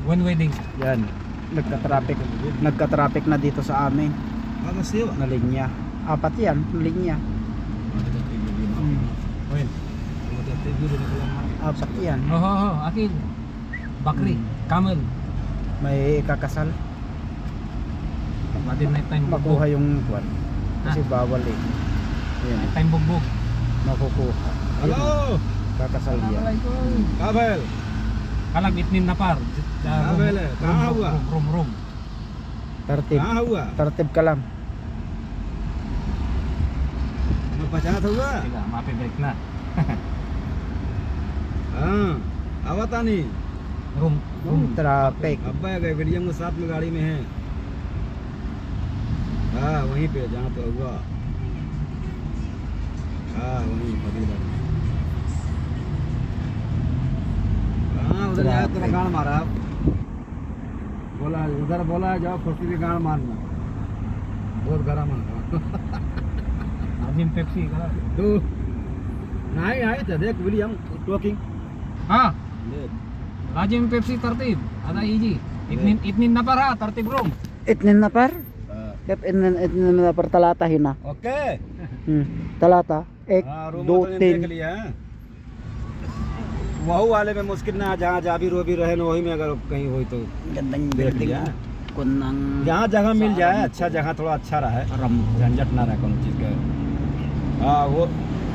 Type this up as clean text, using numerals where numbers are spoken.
One wedding. Yan. Nagka-traffic na dito sa amin. Na linya. Apat yan, linya. When? Apat yan. Akil. Bakri. Camel. May ikakasal. Pwede night time Makuha bugbog. yung kwan. Kasi bawal eh. Yan. Night time bugbog. Makukuha. Halo, Kakasal yan. Kabel. Kalag itnin na par. Camel है, कहाँ हुआ? Rum. Tertib. कहाँ हुआ? Tertib ka lang. 50 हुआ? Tidak, maafin break na. हाँ, आवता नहीं। Rum. Traffic. अब्बा गए विलियम के साथ में गाड़ी में है। हाँ, वहीं पे जहाँ पे हुआ। हाँ, वहीं फरीदाबाद। हाँ, उधर जाए तो गाड़ मारा। बोला उधर बोला जाओ खुशी की गाड़ मारना। बहुत गरम है। Ajin Pepsi. तो नहीं आए थे देख विलियम टॉकिंग Ha? देख Ajin Pepsi tertib. Ada hiji. Itnin na par ha, tertib rum. Itnin na par? Kep itnin na par talata hina. Okay Talata. Ek, हाँ रूम do, देख tin. लिया है वहू वाले में मुश्किल ना जहाँ जा भी रो भी रहे न वही में अगर कहीं हो तो Gandang देख building. लिया Kun ng जहाँ जगह मिल जाए अच्छा जगह थोड़ा अच्छा रहे ram. झंझट ना रहे कोनो चीज के हाँ वो